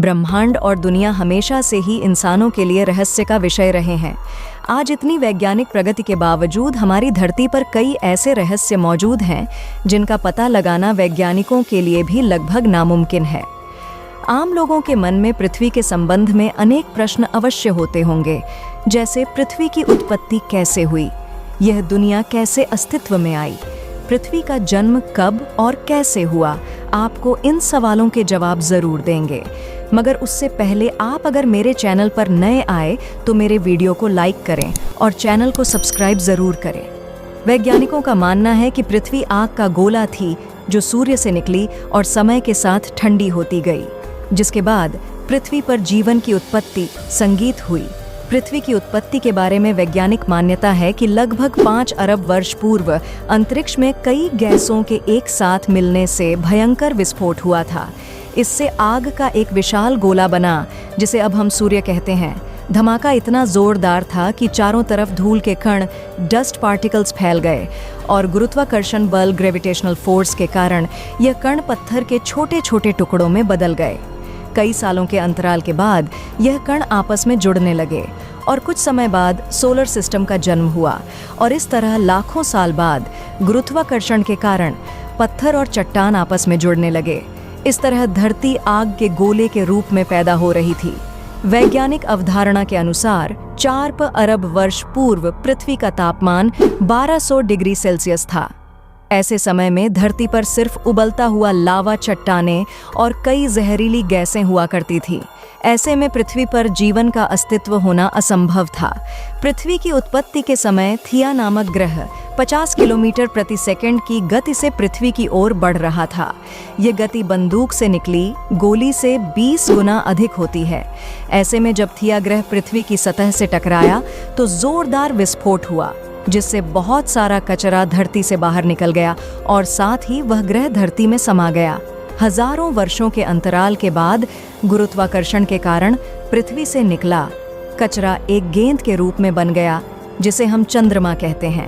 ब्रह्मांड और दुनिया हमेशा से ही इंसानों के लिए रहस्य का विषय रहे हैं। आज इतनी वैज्ञानिक प्रगति के बावजूद हमारी धरती पर कई ऐसे रहस्य मौजूद हैं जिनका पता लगाना वैज्ञानिकों के लिए भी लगभग नामुमकिन है। आम लोगों के मन में पृथ्वी के संबंध में अनेक प्रश्न अवश्य होते होंगे, जैसे पृथ्वी की उत्पत्ति कैसे हुई, यह दुनिया कैसे अस्तित्व में आई, पृथ्वी का जन्म कब और कैसे हुआ। आपको इन सवालों के जवाब जरूर देंगे, मगर उससे पहले आप अगर मेरे चैनल पर नए आए तो मेरे वीडियो को लाइक करें और चैनल को सब्सक्राइब जरूर करें। वैज्ञानिकों का मानना है कि पृथ्वी आग का गोला थी जो सूर्य से निकली और समय के साथ ठंडी होती गई, जिसके बाद पृथ्वी पर जीवन की उत्पत्ति संगीत हुई। पृथ्वी की उत्पत्ति के बारे में वैज्ञानिक मान्यता है कि लगभग 5 अरब वर्ष पूर्व अंतरिक्ष में कई गैसों के एक साथ मिलने से भयंकर विस्फोट हुआ था। इससे आग का एक विशाल गोला बना, जिसे अब हम सूर्य कहते हैं। धमाका इतना जोरदार था कि चारों तरफ धूल के कण, डस्ट पार्टिकल्स फैल गए और गुरुत्वाकर्षण बल, ग्रेविटेशनल फोर्स के कारण यह कण पत्थर के छोटे छोटे टुकड़ों में बदल गए। कई सालों के अंतराल के बाद यह कण आपस में जुड़ने लगे और कुछ समय बाद सोलर सिस्टम का जन्म हुआ। और इस तरह लाखों साल बाद गुरुत्वाकर्षण के कारण पत्थर और चट्टान आपस में जुड़ने लगे। इस तरह धरती आग के गोले के रूप में पैदा हो रही थी। वैज्ञानिक अवधारणा के अनुसार 4 अरब वर्ष पूर्व पृथ्वी का तापमान 1200 डिग्री सेल्सियस था। ऐसे समय में धरती पर सिर्फ उबलता हुआ लावा, चट्टानें और कई जहरीली गैसें हुआ करती थी। ऐसे में पृथ्वी पर जीवन का अस्तित्व होना असंभव था। पृथ्वी की उत्पत्ति के समय थिया नामक ग्रह 50 किलोमीटर प्रति सेकंड की गति से पृथ्वी की ओर बढ़ रहा था। यह गति बंदूक से निकली गोली से 20 गुना अधिक होती है। ऐसे में जब थिया ग्रह पृथ्वी की सतह से टकराया तो जोरदार विस्फोट हुआ, जिससे बहुत सारा कचरा धरती से बाहर निकल गया और साथ ही वह ग्रह धरती में समा गया। हजारों वर्षों के अंतराल के बाद गुरुत्वाकर्षण के कारण पृथ्वी से निकला कचरा एक गेंद के रूप में बन गया, जिसे हम चंद्रमा कहते हैं।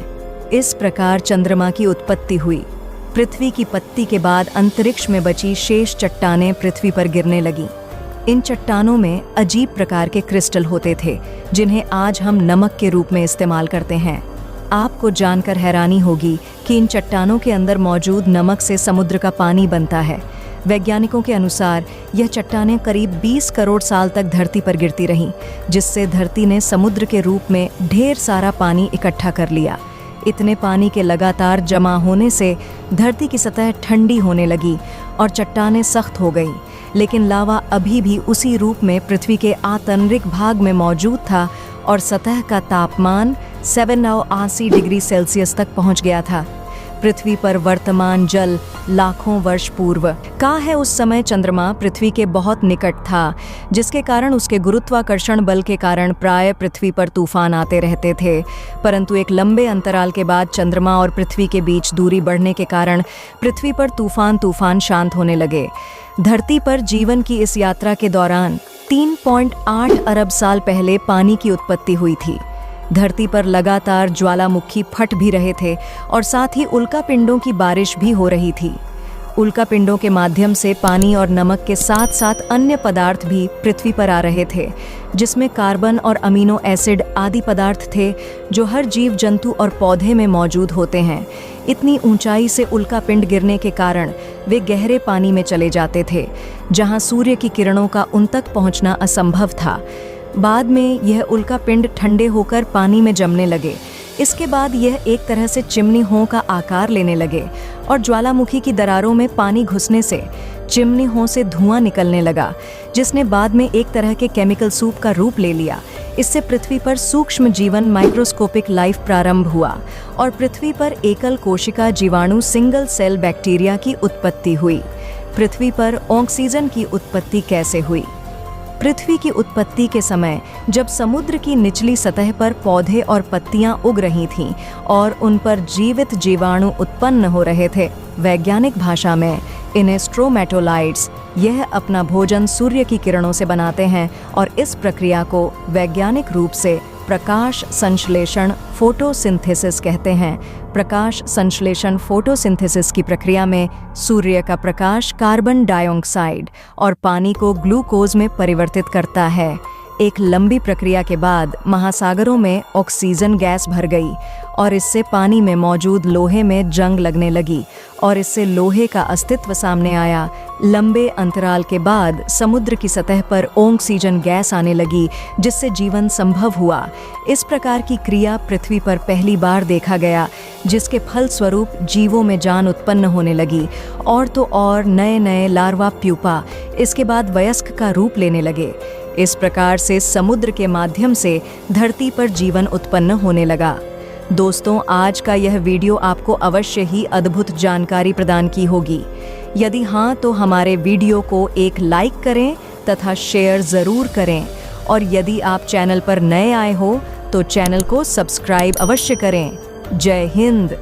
इस प्रकार चंद्रमा की उत्पत्ति हुई। पृथ्वी की पत्ती के बाद अंतरिक्ष में बची शेष चट्टानें पृथ्वी पर गिरने लगीं। इन चट्टानों में अजीब प्रकार के क्रिस्टल होते थे, जिन्हें आज हम नमक के रूप में इस्तेमाल करते हैं। आपको जानकर हैरानी होगी कि इन चट्टानों के अंदर मौजूद नमक से समुद्र का पानी बनता है। वैज्ञानिकों के अनुसार यह चट्टानें करीब 20 करोड़ साल तक धरती पर गिरती रहीं, जिससे धरती ने समुद्र के रूप में ढेर सारा पानी इकट्ठा कर लिया। इतने पानी के लगातार जमा होने से धरती की सतह ठंडी होने लगी और चट्टानें सख्त हो गईं, लेकिन लावा अभी भी उसी रूप में पृथ्वी के आतंरिक भाग में मौजूद था और सतह का तापमान 780 डिग्री सेल्सियस तक पहुंच गया था। पृथ्वी पर वर्तमान जल लाखों वर्ष पूर्व का है। उस समय चंद्रमा पृथ्वी के बहुत निकट था, जिसके कारण उसके गुरुत्वाकर्षण बल के कारण प्राय पृथ्वी पर तूफान आते रहते थे। परंतु एक लंबे अंतराल के बाद चंद्रमा और पृथ्वी के बीच दूरी बढ़ने के कारण पृथ्वी पर तूफान शांत होने लगे। धरती पर जीवन की इस यात्रा के दौरान 3.8 अरब साल पहले पानी की उत्पत्ति हुई थी। धरती पर लगातार ज्वालामुखी फट भी रहे थे और साथ ही उल्कापिंडों की बारिश भी हो रही थी। उल्कापिंडों के माध्यम से पानी और नमक के साथ साथ अन्य पदार्थ भी पृथ्वी पर आ रहे थे, जिसमें कार्बन और अमीनो एसिड आदि पदार्थ थे जो हर जीव जंतु और पौधे में मौजूद होते हैं। इतनी ऊंचाई से उल्कापिंड गिरने के कारण वे गहरे पानी में चले जाते थे, जहां सूर्य की किरणों का उन तक पहुंचना असंभव था। बाद में यह उल्कापिंड ठंडे होकर पानी में जमने लगे। इसके बाद यह एक तरह से चिमनी हों का आकार लेने लगे और ज्वालामुखी की दरारों में पानी घुसने से चिमनी हों से धुआं निकलने लगा, जिसने बाद में एक तरह के केमिकल सूप का रूप ले लिया। इससे पृथ्वी पर सूक्ष्म जीवन, माइक्रोस्कोपिक लाइफ प्रारंभ हुआ और पृथ्वी पर एकल कोशिका जीवाणु, सिंगल सेल बैक्टीरिया की उत्पत्ति हुई। पृथ्वी पर ऑक्सीजन की उत्पत्ति कैसे हुई? पृथ्वी की उत्पत्ति के समय जब समुद्र की निचली सतह पर पौधे और पत्तियां उग रही थीं और उन पर जीवित जीवाणु उत्पन्न हो रहे थे, वैज्ञानिक भाषा में इन्हें स्ट्रोमेटोलाइट्स, यह अपना भोजन सूर्य की किरणों से बनाते हैं और इस प्रक्रिया को वैज्ञानिक रूप से प्रकाश संश्लेषण फोटोसिंथेसिस कहते हैं। प्रकाश संश्लेषण फोटोसिंथेसिस की प्रक्रिया में सूर्य का प्रकाश कार्बन डाइऑक्साइड और पानी को ग्लूकोज में परिवर्तित करता है। एक लंबी प्रक्रिया के बाद महासागरों में ऑक्सीजन गैस भर गई और इससे पानी में मौजूद लोहे में जंग लगने लगी और इससे लोहे का अस्तित्व सामने आया। लंबे अंतराल के बाद समुद्र की सतह पर ऑक्सीजन गैस आने लगी, जिससे जीवन संभव हुआ। इस प्रकार की क्रिया पृथ्वी पर पहली बार देखा गया, जिसके फलस्वरूप जीवों में जान उत्पन्न होने लगी और तो और नए नए लार्वा प्यूपा इसके बाद वयस्क का रूप लेने लगे। इस प्रकार से समुद्र के माध्यम से धरती पर जीवन उत्पन्न होने लगा। दोस्तों, आज का यह वीडियो आपको अवश्य ही अद्भुत जानकारी प्रदान की होगी। यदि हाँ, तो हमारे वीडियो को एक लाइक करें तथा शेयर ज़रूर करें, और यदि आप चैनल पर नए आए हो तो चैनल को सब्सक्राइब अवश्य करें। जय हिंद।